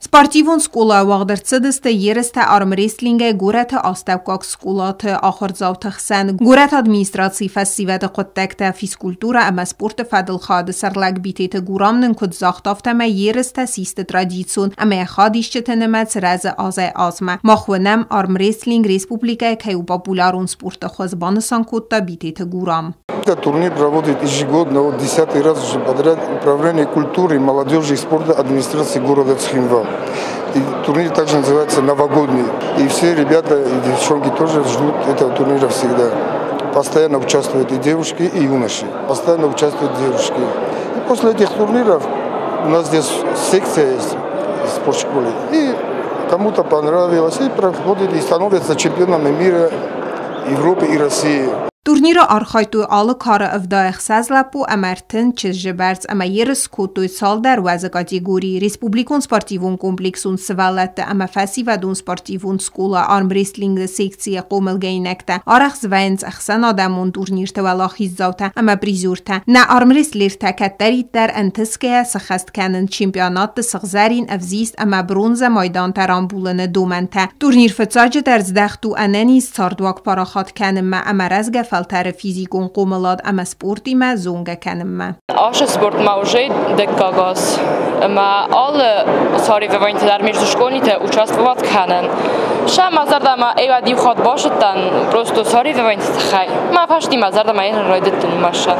Sportivun skola wagdertsideste yereste armwrestlinge goret astavkak skolat akhorzautxsen goret administratie festivat qottekte fiskultura ama sport fadlkhad serlag bitet goramnen kod zachtafte yereste siste tradition ama khadishchetenemet raz azma makhwenam armwrestling respublika kay popularun sport khozbansan kodta bitet goram. Этот турнир проводит ежегодно, 10-й раз уже подряд Управление культуры, молодежи и спорта администрации города Цхинвал. И турнир также называется «Новогодний». И все ребята и девчонки тоже ждут этого турнира всегда. Постоянно участвуют и девушки, и юноши. Постоянно участвуют девушки. И после этих турниров у нас здесь секция есть в спортшколе. И кому-то понравилось, и проходит, и становятся чемпионами мира, Европы и России. Турнира архайту alle kare avdaex sazlapu amartin çizjeberts ama yeris kutu sal der waz kategori Respublikon sportivun kompleksun svalat ama festivadun sportivun skola armwrestling sektsiye qomelgeynekte arax zvens axsan adamun turnirte wala xizauta ama prizurta na armwrestler takatterit der antiske sakhast kanen championat sghzarin avzist ama bronze maydan tarambulene domanta turnir fetsaje der zdakhtu anani sardwak parakhat kanen ma amarazga فلتر فیزیکون قوملاد اما سپورتی ما زونگه کنم ما. آش سپورت ما وجه دکاغاز ما آل ساری و وینت در میرز شکونی ته участвовать کنن. شام مزرد ما ایو دیو خود باشدن پروستو ساری و وینت خای. ما فاشتی مزرد ما این رایدتن ماشن.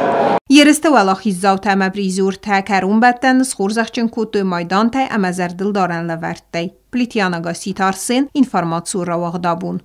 yereste wala xizauta ama prizurta karun batten skhurzakhchen kutu maydan tay ama zardil daran lavartay. Plitianaga sitarsin informatsiu rawagdabun.